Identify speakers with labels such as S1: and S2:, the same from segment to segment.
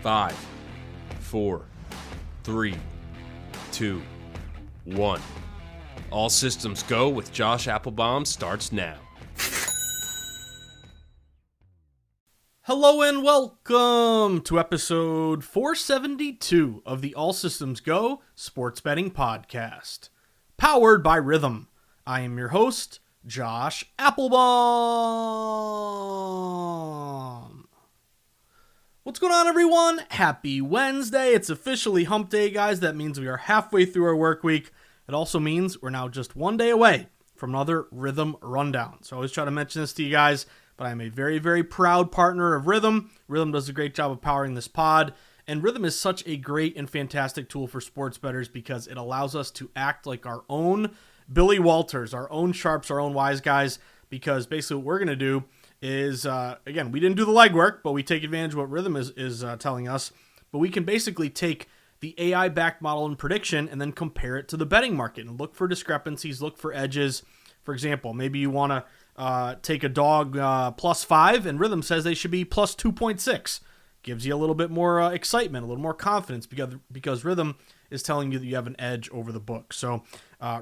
S1: 5, 4, 3, 2, 1. All systems go with Josh Appelbaum starts now.
S2: Hello and welcome to episode 472 of the All Systems Go Sports Betting Podcast, powered by Rhythm. I am your host, Josh Appelbaum. What's going on, everyone? Happy Wednesday. It's officially hump day, guys. That means we are halfway through our work week. It also means we're now just one day away from another Rhythm rundown. So I always try to mention this to you guys, but I'm a very, very proud partner of Rhythm. Rhythm does a great job of powering this pod, and Rhythm is such a great and fantastic tool for sports bettors because it allows us to act like our own Billy Walters, our own sharps, our own wise guys, because basically what we're going to do is, again, we didn't do the legwork, but we take advantage of what Rhythm is telling us, but we can basically take the AI-backed model and prediction and then compare it to the betting market and look for discrepancies, look for edges. For example, maybe you want to take a dog plus 5, and Rhythm says they should be plus 2.6. Gives you a little bit more excitement, a little more confidence because Rhythm is telling you that you have an edge over the book. So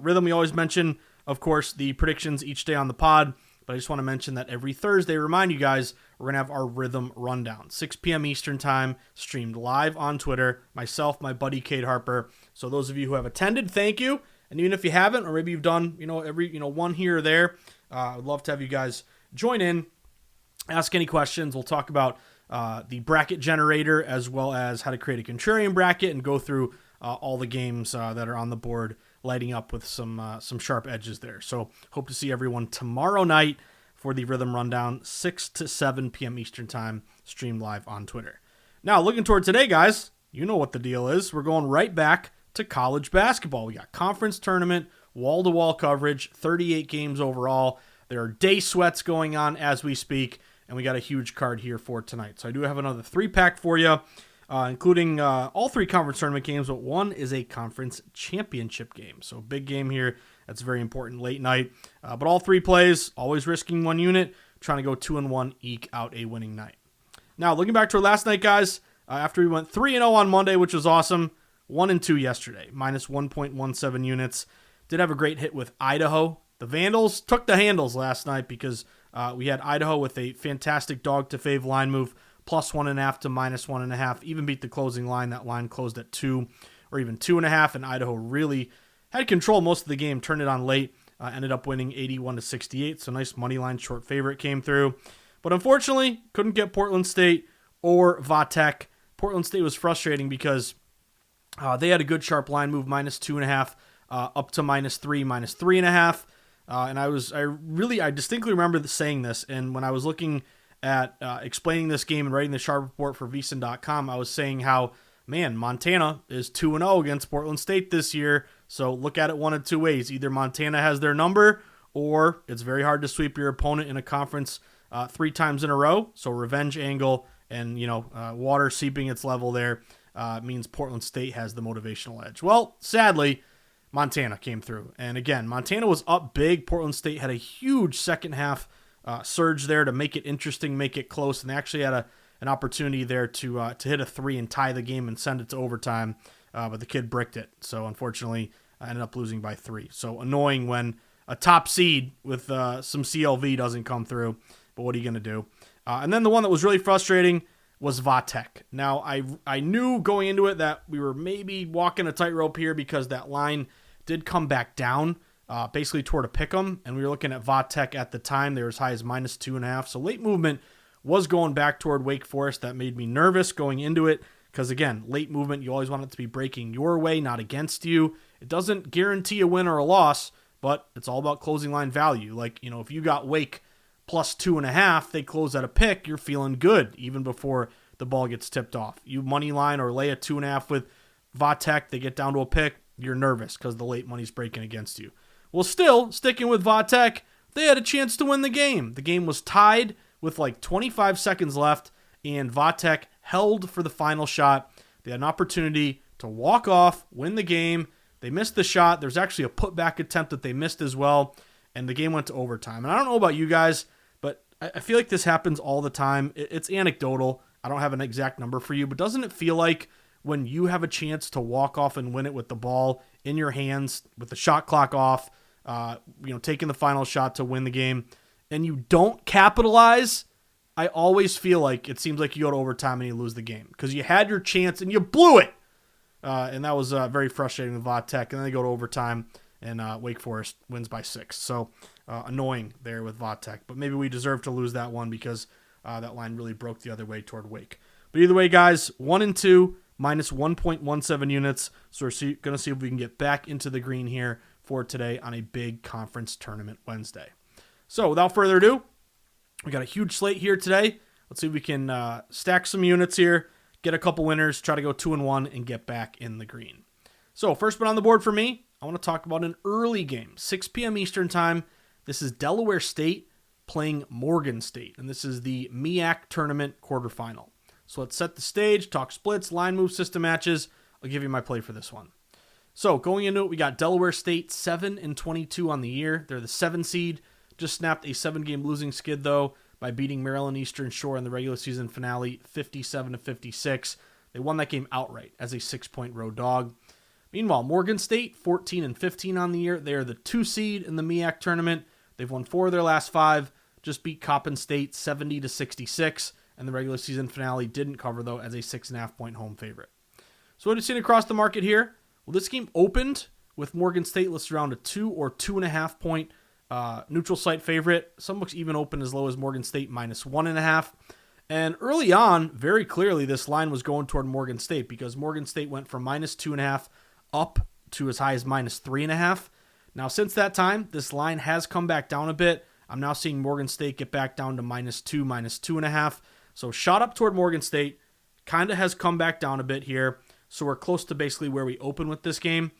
S2: Rhythm, we always mention, of course, the predictions each day on the pod, but I just want to mention that every Thursday, remind you guys, we're going to have our Rhythm Rundown, 6 p.m. Eastern Time, streamed live on Twitter, myself, my buddy Cade Harper. So those of you who have attended, thank you. And even if you haven't, or maybe you've done, every, one here or there, I would love to have you guys join in, ask any questions. We'll talk about the bracket generator as well as how to create a contrarian bracket and go through all the games that are on the board, lighting up with some sharp edges there. So hope to see everyone tomorrow night for the Rhythm Rundown, 6 to 7 p.m. Eastern Time, streamed live on Twitter. Now, looking toward today, guys, you know what the deal is. We're going right back to college basketball. We got conference tournament, wall-to-wall coverage, 38 games overall. There are day sweats going on as we speak, and we got a huge card here for tonight. So I do have another 3-pack for you, including all 3 conference tournament games, but one is a conference championship game. So big game here. That's very important late night. But all 3 plays, always risking 1 unit, trying to go 2-1, eke out a winning night. Now, looking back to our last night, guys, after we went 3-0 on Monday, which was awesome, 1-2 yesterday, minus 1.17 units. Did have a great hit with Idaho. The Vandals took the handles last night because we had Idaho with a fantastic dog to fave line move, plus 1.5 to minus 1.5. Even beat the closing line. That line closed at 2 or even 2.5, and Idaho really had control most of the game, turned it on late, ended up winning 81 to 68. So nice money line short favorite came through. But unfortunately, couldn't get Portland State or Vatek. Portland State was frustrating because they had a good sharp line move, minus 2.5, up to minus 3, minus 3.5. And I distinctly remember saying this. And when I was looking at explaining this game and writing the sharp report for vsin.com, I was saying how, man, Montana is 2-0 against Portland State this year. So look at it one of 2 ways. Either Montana has their number, or it's very hard to sweep your opponent in a conference 3 times in a row. So revenge angle and, water seeping its level there means Portland State has the motivational edge. Well, sadly, Montana came through. And again, Montana was up big. Portland State had a huge second half surge there to make it interesting, make it close. And they actually had an opportunity there to hit a 3 and tie the game and send it to overtime. But the kid bricked it. So unfortunately, I ended up losing by 3. So annoying when a top seed with some CLV doesn't come through. But what are you going to do? And then the one that was really frustrating was Vatek. Now, I knew going into it that we were maybe walking a tightrope here because that line did come back down, basically toward a pick'em, and we were looking at Vatek at the time. They were as high as minus 2.5, so late movement was going back toward Wake Forest. That made me nervous going into it because, again, late movement, you always want it to be breaking your way, not against you. It doesn't guarantee a win or a loss, but it's all about closing line value. Like, if you got Wake plus 2.5, they close at a pick, you're feeling good even before the ball gets tipped off. You money line or lay a 2.5 with Vatek, they get down to a pick, you're nervous because the late money's breaking against you. Well, still, sticking with Vatek, they had a chance to win the game. The game was tied with like 25 seconds left, and Vatek held for the final shot. They had an opportunity to walk off, win the game. They missed the shot. There's actually a putback attempt that they missed as well, and the game went to overtime. And I don't know about you guys, but I feel like this happens all the time. It's anecdotal. I don't have an exact number for you, but doesn't it feel like when you have a chance to walk off and win it with the ball in your hands, with the shot clock off, taking the final shot to win the game, and you don't capitalize, I always feel like it seems like you go to overtime and you lose the game because you had your chance and you blew it. And that was very frustrating with Vodtech. And then they go to overtime and Wake Forest wins by 6. So annoying there with Vodtech. But maybe we deserve to lose that one because that line really broke the other way toward Wake. But either way, guys, 1 and 2, minus 1.17 units. So we're going to see if we can get back into the green here for today on a big conference tournament Wednesday. So without further ado, we got a huge slate here today. Let's see if we can stack some units here, get a couple winners, try to go 2-1, and get back in the green. So first one on the board for me, I want to talk about an early game, 6 p.m. Eastern time. This is Delaware State playing Morgan State, and this is the MEAC tournament quarterfinal. So let's set the stage, talk splits, line move, system matches. I'll give you my play for this one. So going into it, we got Delaware State 7-22 on the year. They're the 7 seed. Just snapped a 7-game losing skid, though, by beating Maryland Eastern Shore in the regular season finale 57-56. They won that game outright as a 6-point road dog. Meanwhile, Morgan State 14-15 on the year. They are the 2 seed in the MEAC tournament. They've won 4 of their last 5. Just beat Coppin State 70-66, and the regular season finale didn't cover, though, as a 6.5-point home favorite. So what have you seen across the market here? Well, this game opened with Morgan State listed around a 2 or 2.5-point neutral site favorite. Some books even open as low as Morgan State minus 1.5. And early on, very clearly, this line was going toward Morgan State because Morgan State went from minus 2.5 up to as high as minus 3.5. Now, since that time, this line has come back down a bit. I'm now seeing Morgan State get back down to minus 2, minus 2.5. So shot up toward Morgan State, kind of has come back down a bit here. So we're close to basically where we open with this game.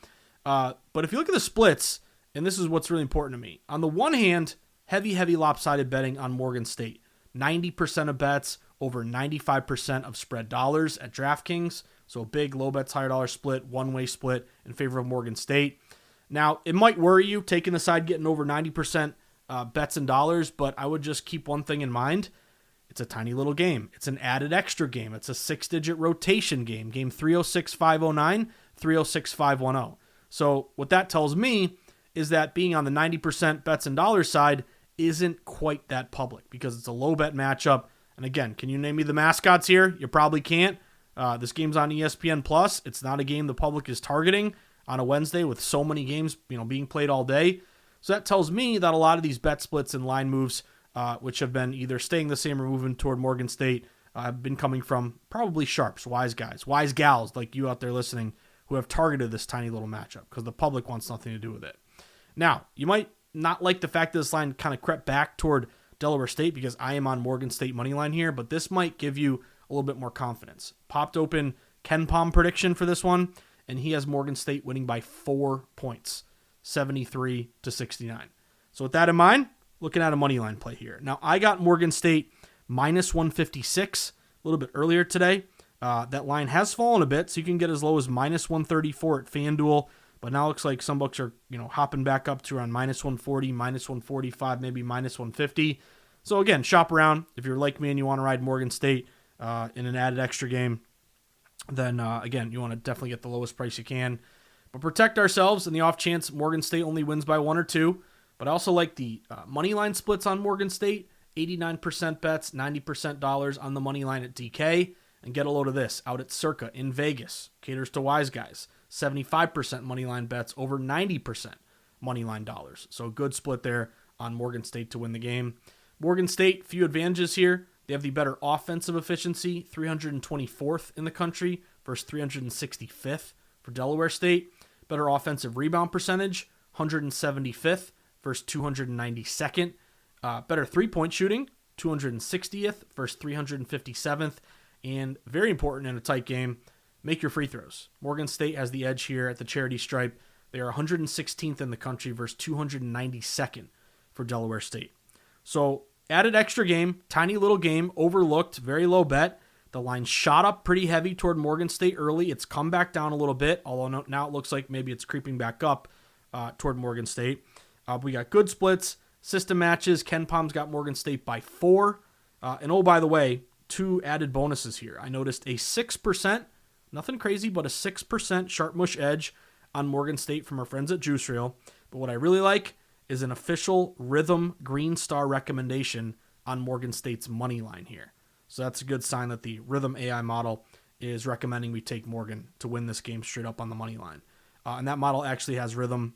S2: But if you look at the splits, and this is what's really important to me. On the one hand, heavy lopsided betting on Morgan State. 90% of bets, over 95% of spread dollars at DraftKings. So a big low bets, higher dollar split, one-way split in favor of Morgan State. Now, it might worry you taking the side getting over 90% bets and dollars, but I would just keep one thing in mind. It's a tiny little game. It's an added extra game. It's a 6-digit rotation game. Game 306509, 306510. So what that tells me is that being on the 90% bets and dollars side isn't quite that public because it's a low bet matchup. And again, can you name me the mascots here? You probably can't. This game's on ESPN Plus. It's not a game the public is targeting on a Wednesday with so many games, being played all day. So that tells me that a lot of these bet splits and line moves, which have been either staying the same or moving toward Morgan State, have been coming from probably sharps, wise guys, wise gals like you out there listening who have targeted this tiny little matchup because the public wants nothing to do with it. Now, you might not like the fact that this line kind of crept back toward Delaware State because I am on Morgan State money line here, but this might give you a little bit more confidence. Popped open KenPom prediction for this one, and he has Morgan State winning by 4 points, 73-69. So with that in mind, looking at a money line play here. Now, I got Morgan State minus 156 a little bit earlier today. That line has fallen a bit, so you can get as low as minus 134 at FanDuel. But now it looks like some books are, hopping back up to around minus 140, minus 145, maybe minus 150. So again, shop around. If you're like me and you want to ride Morgan State in an added extra game, then again, you want to definitely get the lowest price you can. But protect ourselves in the off chance Morgan State only wins by 1 or 2. But I also like the money line splits on Morgan State. 89% bets, 90% dollars on the money line at DK. And get a load of this out at Circa in Vegas. Caters to wise guys. 75% money line bets, over 90% money line dollars. So a good split there on Morgan State to win the game. Morgan State, few advantages here. They have the better offensive efficiency, 324th in the country versus 365th for Delaware State. Better offensive rebound percentage, 175th versus 292nd. Better three-point shooting, 260th versus 357th. And very important in a tight game, make your free throws. Morgan State has the edge here at the charity stripe. They are 116th in the country versus 292nd for Delaware State. So added extra game, tiny little game, overlooked, very low bet. The line shot up pretty heavy toward Morgan State early. It's come back down a little bit, although now it looks like maybe it's creeping back up toward Morgan State. We got good splits, system matches. KenPom's got Morgan State by 4. And oh, by the way, two added bonuses here. I noticed a 6%, nothing crazy, but a 6% sharp mush edge on Morgan State from our friends at Juice Reel. But what I really like is an official Rhythm Green Star recommendation on Morgan State's money line here. So that's a good sign that the Rhythm AI model is recommending we take Morgan to win this game straight up on the money line. And that model actually has Rhythm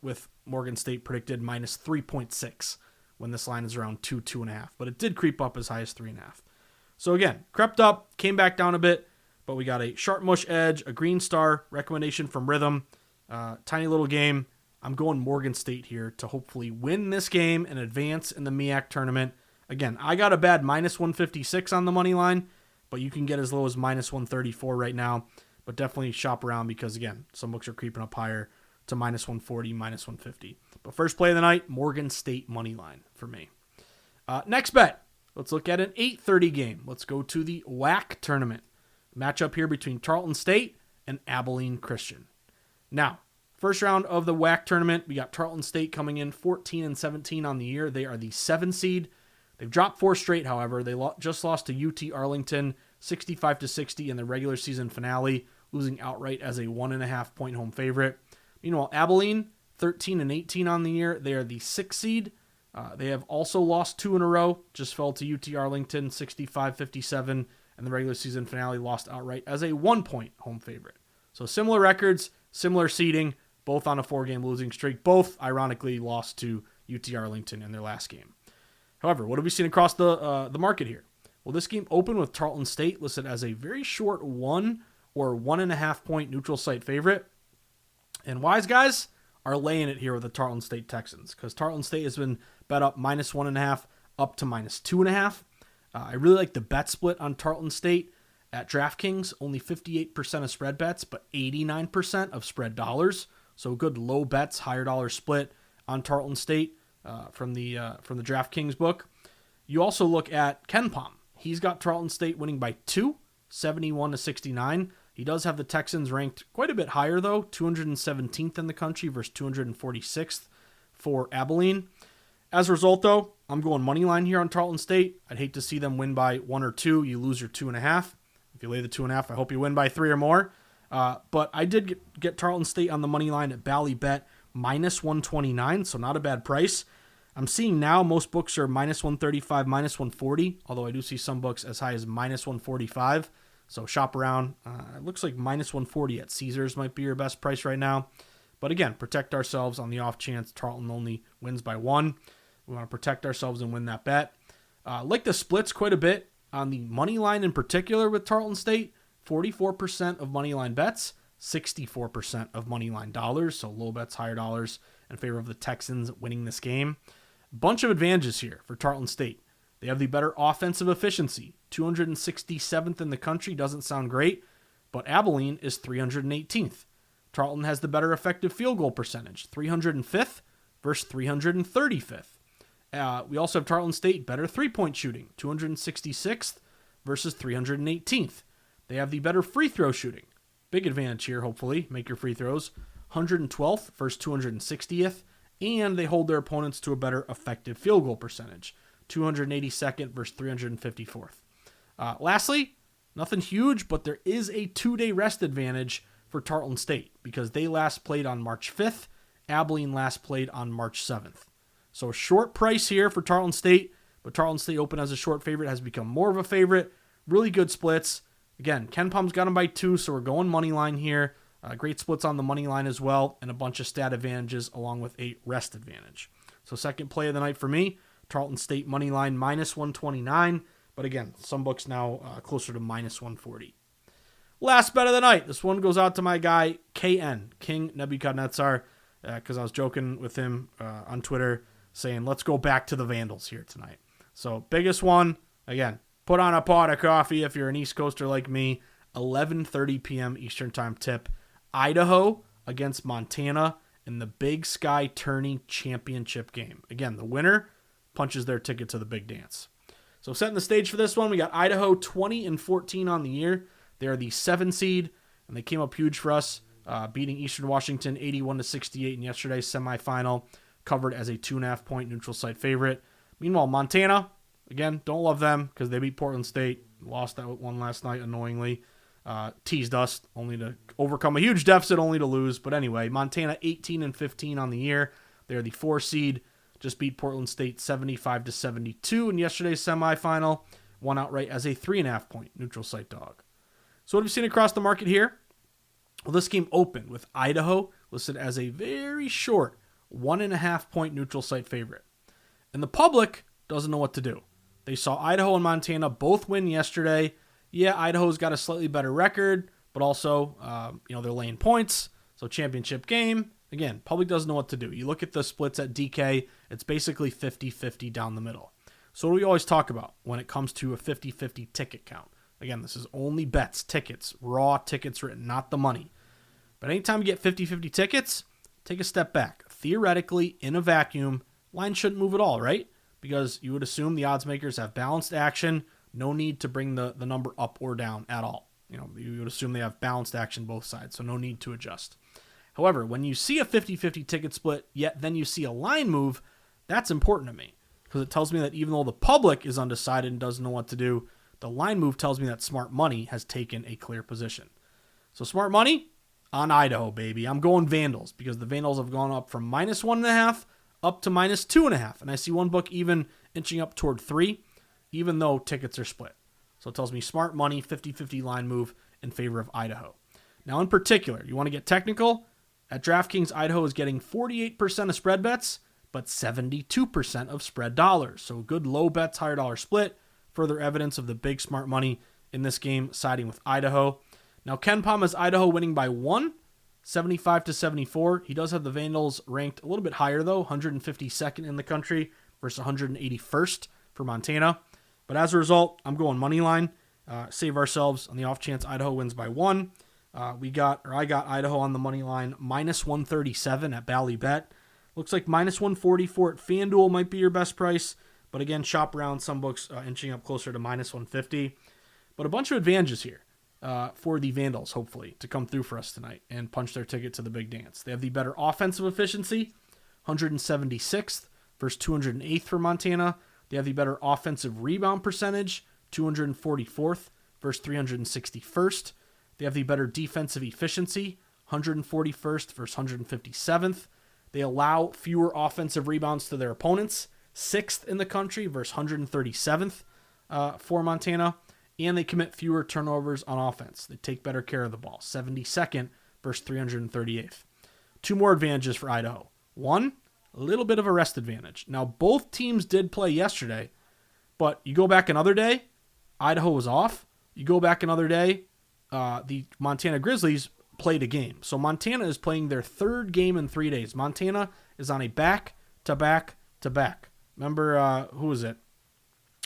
S2: with Morgan State predicted minus 3.6 when this line is around 2.5. But it did creep up as high as 3.5. So again, crept up, came back down a bit, but we got a sharp mush edge, a green star recommendation from Rhythm. Tiny little game. I'm going Morgan State here to hopefully win this game and advance in the MEAC tournament. Again, I got a bad minus 156 on the money line, but you can get as low as minus 134 right now. But definitely shop around because, again, some books are creeping up higher to minus 140, minus 150. But first play of the night, Morgan State money line for me. Next bet, let's look at an 8:30 game. Let's go to the WAC tournament. Matchup here between Tarleton State and Abilene Christian. Now, first round of the WAC tournament, we got Tarleton State coming in 14-17 on the year. They are the 7 seed. They've dropped 4 straight, however. They just lost to UT Arlington 65-60 in the regular season finale, losing outright as a 1.5 point home favorite. Meanwhile, Abilene 13-18 on the year. They are the 6th seed. They have also lost 2 in a row. Just fell to UT Arlington 65-57 and the regular season finale, lost outright as a 1 point home favorite. So similar records, similar seeding, both on a 4-game losing streak. Both, ironically, lost to UT Arlington in their last game. However, what have we seen across the market here? Well, this game opened with Tarleton State listed as a very short 1 or 1.5 point neutral site favorite. And wise guys are laying it here with the Tarleton State Texans because Tarleton State has been bet up minus 1.5 up to minus 2.5. I really like the bet split on Tarleton State at DraftKings. Only 58% of spread bets, but 89% of spread dollars. So good low bets, higher dollar split on Tarleton State from the DraftKings book. You also look at KenPom. He's got Tarleton State winning by 2, 71-69. He does have the Texans ranked quite a bit higher, though, 217th in the country versus 246th for Abilene. As a result, though, I'm going money line here on Tarleton State. I'd hate to see them win by 1 or 2. You lose your 2.5. If you lay the 2.5, I hope you win by 3 or more. But I did get Tarleton State on the money line at Ballybet minus 129, so not a bad price. I'm seeing now most books are minus 135, minus 140, although I do see some books as high as minus 145. So shop around. It looks like minus 140 at Caesars might be your best price right now. But again, protect ourselves on the off chance Tarleton only wins by 1. We want to protect ourselves and win that bet. Like the splits quite a bit on the money line in particular with Tarleton State. 44% of money line bets, 64% of money line dollars. So low bets, higher dollars in favor of the Texans winning this game. Bunch of advantages here for Tarleton State. They have the better offensive efficiency. 267th in the country doesn't sound great, but Abilene is 318th. Tarleton has the better effective field goal percentage, 305th versus 335th. We also have Tarleton State better three-point shooting, 266th versus 318th. They have the better free throw shooting. Big advantage here, hopefully. Make your free throws. 112th versus 260th. And they hold their opponents to a better effective field goal percentage, 282nd versus 354th. Lastly, nothing huge, but there is a 2-day rest advantage for Tarleton State because they last played on March 5th. Abilene last played on March 7th. So a short price here for Tarleton State, but Tarleton State open as a short favorite has become more of a favorite. Really good splits. Again, KenPom's got them by 2, so we're going money line here. Great splits on the money line as well, and a bunch of stat advantages along with a rest advantage. So second play of the night for me, Tarleton State money line minus 129, but again, some books now closer to minus 140. Last bet of the night. This one goes out to my guy, KN, King Nebuchadnezzar, because I was joking with him on Twitter saying, let's go back to the Vandals here tonight. So biggest one, again, put on a pot of coffee if you're an East Coaster like me, 11:30 p.m. Eastern Time tip. Idaho against Montana in the Big Sky Tourney Championship game. Again, the winner punches their ticket to the big dance. So setting the stage for this one, we got Idaho 20-14 on the year. They are the 7 seed, and they came up huge for us, beating Eastern Washington 81-68 in yesterday's semifinal, covered as a 2.5 point neutral site favorite. Meanwhile, Montana, again, don't love them because they beat Portland State. lost that one last night, annoyingly. Teased us, only to overcome a huge deficit, only to lose. But anyway, Montana 18-15 on the year. They're the 4 seed. Just beat Portland State 75-72 in yesterday's semifinal. Won outright as a 3.5 point neutral site dog. So what have we seen across the market here? Well, this game opened with Idaho listed as a very short 1.5 point neutral site favorite. And the public doesn't know what to do. They saw Idaho and Montana both win yesterday. Yeah, Idaho's got a slightly better record, but also, they're laying points. So championship game. Again, public doesn't know what to do. You look at the splits at DK, it's basically 50-50 down the middle. So what do we always talk about when it comes to a 50-50 ticket count? Again, this is only bets, tickets, raw tickets written, not the money. But anytime you get 50-50 tickets, take a step back. Theoretically, in a vacuum, line shouldn't move at all, right? Because you would assume the odds makers have balanced action, no need to bring the number up or down at all. You would assume they have balanced action both sides, so no need to adjust. However, when you see a 50-50 ticket split, yet then you see a line move, that's important to me because it tells me that even though the public is undecided and doesn't know what to do, the line move tells me that smart money has taken a clear position. So smart money on Idaho, baby. I'm going Vandals because the Vandals have gone up from -1.5 up to -2.5. And I see one book even inching up toward 3, even though tickets are split. So it tells me smart money, 50-50 line move in favor of Idaho. Now, in particular, you want to get technical? At DraftKings, Idaho is getting 48% of spread bets, but 72% of spread dollars. So a good low bets, higher dollar split. Further evidence of the big smart money in this game siding with Idaho. Now, Ken Palm has Idaho winning by 1, 75-74. He does have the Vandals ranked a little bit higher, though, 152nd in the country versus 181st for Montana. But as a result, I'm going money line. Save ourselves on the off chance Idaho wins by 1. I got Idaho on the money line -137 at Ballybet. Looks like -144 at FanDuel might be your best price. But again, shop around, some books inching up closer to -150. But a bunch of advantages here for the Vandals, hopefully, to come through for us tonight and punch their ticket to the big dance. They have the better offensive efficiency, 176th versus 208th for Montana. They have the better offensive rebound percentage, 244th versus 361st. They have the better defensive efficiency, 141st versus 157th. They allow fewer offensive rebounds to their opponents, 6th in the country versus 137th for Montana. And they commit fewer turnovers on offense. They take better care of the ball, 72nd versus 338th. 2 more advantages for Idaho. 1, a little bit of a rest advantage. Now, both teams did play yesterday, but you go back another day, Idaho was off. You go back another day, the Montana Grizzlies played a game. So Montana is playing their 3rd game in 3 days. Montana is on a back-to-back-to-back. Remember, who was it?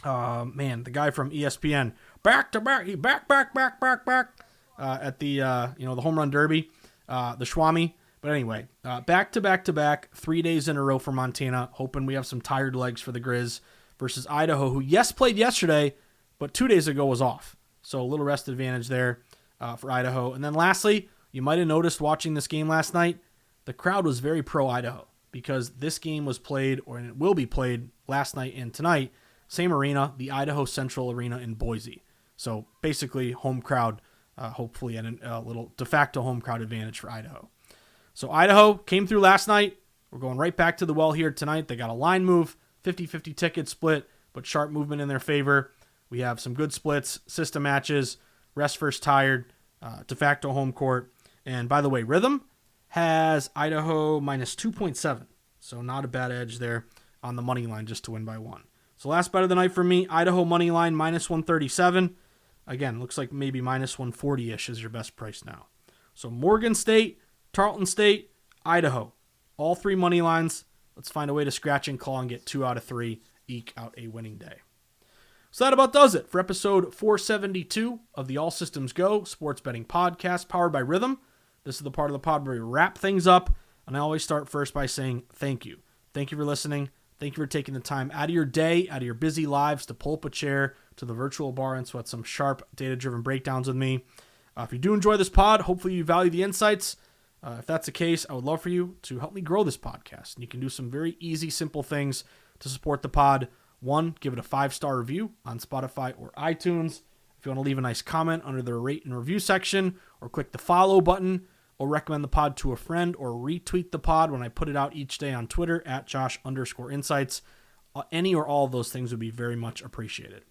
S2: The guy from ESPN. Back-to-back, back. At the, the home run derby, the Schwami. But anyway, back-to-back-to-back, 3 days in a row for Montana, hoping we have some tired legs for the Grizz versus Idaho, who, yes, played yesterday, but 2 days ago was off. So a little rest advantage there for Idaho. And then lastly, you might have noticed watching this game last night, the crowd was very pro-Idaho because this game was played, or it will be played last night and tonight, same arena, the Idaho Central Arena in Boise. So basically home crowd, hopefully, and a little de facto home crowd advantage for Idaho. So Idaho came through last night. We're going right back to the well here tonight. They got a line move, 50-50 ticket split, but sharp movement in their favor. We have some good splits, system matches, rest versus tired, de facto home court. And by the way, Rhythm has Idaho -2.7. So not a bad edge there on the money line just to win by 1. So last bet of the night for me, Idaho money line -137. Again, looks like maybe -140-ish is your best price now. So Morgan State, Tarleton State, Idaho. All 3 money lines. Let's find a way to scratch and claw and get 2 out of 3, eke out a winning day. So that about does it for episode 472 of the All Systems Go Sports Betting Podcast powered by Rhythm. This is the part of the pod where we wrap things up, and I always start first by saying thank you. Thank you for listening. Thank you for taking the time out of your day, out of your busy lives to pull up a chair to the virtual bar and sweat some sharp, data-driven breakdowns with me. If you do enjoy this pod, hopefully you value the insights. If that's the case, I would love for you to help me grow this podcast. And you can do some very easy, simple things to support the pod. 1, give it a 5-star review on Spotify or iTunes. If you want to leave a nice comment under the rate and review section, or click the follow button, or recommend the pod to a friend, or retweet the pod when I put it out each day on Twitter at Josh_insights. Any or all of those things would be very much appreciated.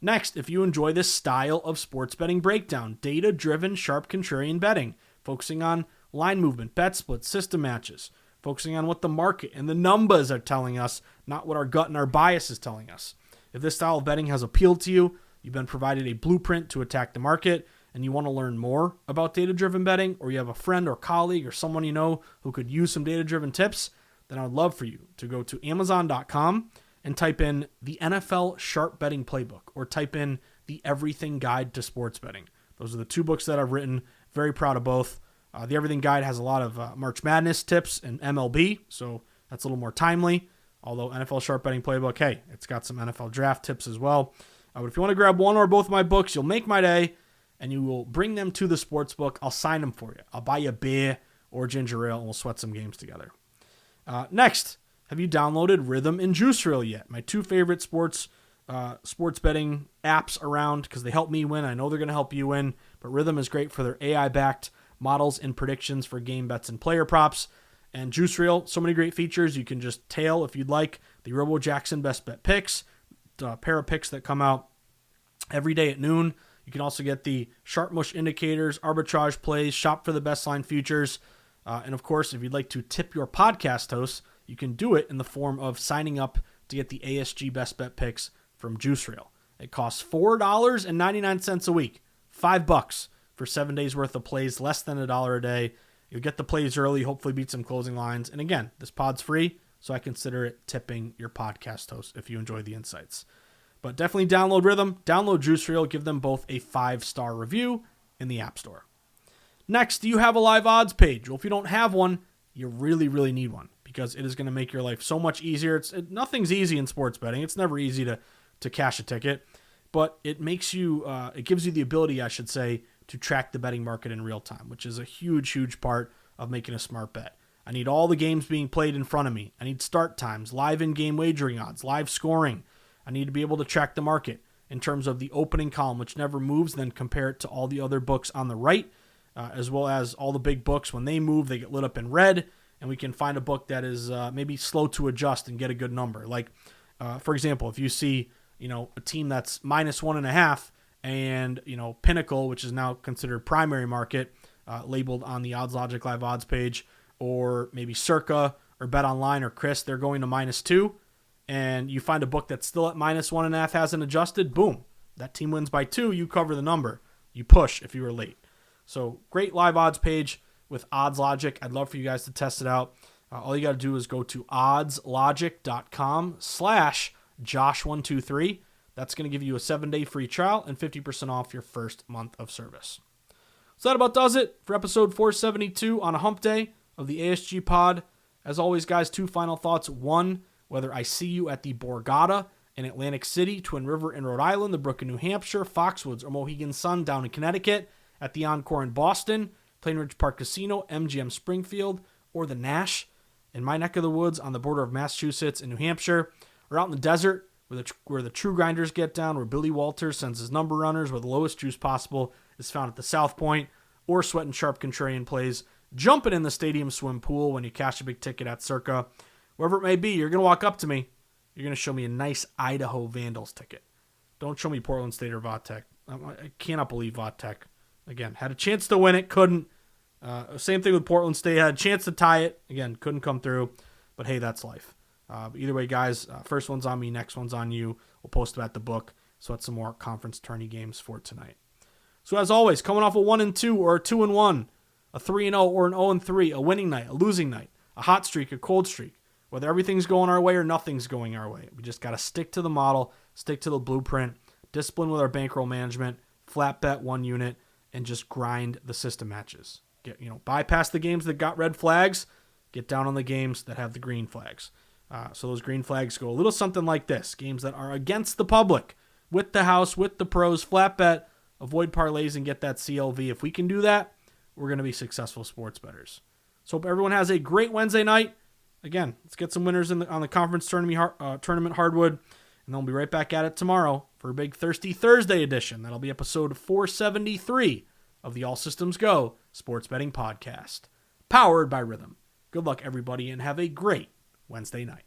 S2: Next, if you enjoy this style of sports betting breakdown, data-driven, sharp contrarian betting, focusing on line movement, bet splits, system matches, focusing on what the market and the numbers are telling us, not what our gut and our bias is telling us. If this style of betting has appealed to you, you've been provided a blueprint to attack the market, and you want to learn more about data-driven betting, or you have a friend or colleague or someone you know who could use some data-driven tips, then I would love for you to go to Amazon.com and type in the NFL Sharp Betting Playbook, or type in the Everything Guide to Sports Betting. Those are the two books that I've written. Very proud of both. The Everything Guide has a lot of March Madness tips and MLB, so that's a little more timely. Although NFL Sharp Betting Playbook, hey, it's got some NFL draft tips as well. But if you want to grab one or both of my books, you'll make my day, and you will bring them to the sports book. I'll sign them for you. I'll buy you a beer or ginger ale, and we'll sweat some games together. Next, have you downloaded Rhythm and Juice Reel yet? My two favorite sports betting apps around, because they help me win. I know they're going to help you win, but Rhythm is great for their AI-backed models and predictions for game bets and player props. And Juice Reel, so many great features. You can just tail, if you'd like, the Robo Jackson Best Bet Picks, a pair of picks that come out every day at noon. You can also get the Sharp Mush indicators, arbitrage plays, shop for the best line futures. And of course, if you'd like to tip your podcast hosts, you can do it in the form of signing up to get the ASG Best Bet Picks from Juice Reel. It costs $4.99 a week, $5 for 7 days worth of plays, less than $1 a day. You'll get the plays early, hopefully beat some closing lines. And again, this pod's free, so I consider it tipping your podcast host if you enjoy the insights. But definitely download Rhythm, download Juice Reel, give them both a 5-star review in the App Store. Next, do you have a live odds page? Well, if you don't have one, you really, really need one, because it is going to make your life so much easier. Nothing's easy in sports betting. It's never easy to cash a ticket, but it makes you, it gives you the ability, I should say, to track the betting market in real time, which is a huge, huge part of making a smart bet. I need all the games being played in front of me. I need start times, live in-game wagering odds, live scoring. I need to be able to track the market in terms of the opening column, which never moves, then compare it to all the other books on the right, as well as all the big books. When they move, they get lit up in red, and we can find a book that is maybe slow to adjust and get a good number. Like, for example, if you see, a team that's -1.5, and, Pinnacle, which is now considered primary market, labeled on the Odds Logic Live Odds page, or maybe Circa or Bet Online or Chris, they're going to -2, and you find a book that's still at -1.5, hasn't adjusted, boom, that team wins by 2, you cover the number. You push if you were late. So great live odds page with Odds Logic. I'd love for you guys to test it out. All you got to do is go to oddslogic.com/Josh123. That's going to give you a 7-day free trial and 50% off your first month of service. So that about does it for episode 472 on a hump day of the ASG pod. As always, guys, 2 final thoughts. 1, whether I see you at the Borgata in Atlantic City, Twin River in Rhode Island, the Brook in New Hampshire, Foxwoods or Mohegan Sun down in Connecticut, at the Encore in Boston, Plainridge Park Casino, MGM Springfield, or the Nash in my neck of the woods on the border of Massachusetts and New Hampshire, or out in the desert where the true grinders get down, where Billy Walters sends his number runners, where the lowest juice possible is found at the South Point, or sweating sharp contrarian plays, jumping in the stadium swim pool when you cash a big ticket at Circa. Wherever it may be, you're going to walk up to me. You're going to show me a nice Idaho Vandals ticket. Don't show me Portland State or Vodtech. I cannot believe Vodtech. Again, had a chance to win it, couldn't. Same thing with Portland State. Had a chance to tie it. Again, couldn't come through. But hey, that's life. But either way, guys, first one's on me, next one's on you. We'll post about the book. So that's some more conference tourney games for tonight. So as always, coming off a 1-2 or a 2-1, a 3-0 or an 0-3, a winning night, a losing night, a hot streak, a cold streak, whether everything's going our way or nothing's going our way. We just got to stick to the model, stick to the blueprint, discipline with our bankroll management, flat bet 1 unit, and just grind the system matches. Bypass the games that got red flags, get down on the games that have the green flags. So those green flags go a little something like this. Games that are against the public, with the house, with the pros, flat bet, avoid parlays and get that CLV. If we can do that, we're going to be successful sports bettors. So hope everyone has a great Wednesday night. Again, let's get some winners on the conference tournament hardwood. And then we'll be right back at it tomorrow for a big Thirsty Thursday edition. That'll be episode 473 of the All Systems Go Sports Betting Podcast, powered by Rhythm. Good luck, everybody, and have a great Wednesday night.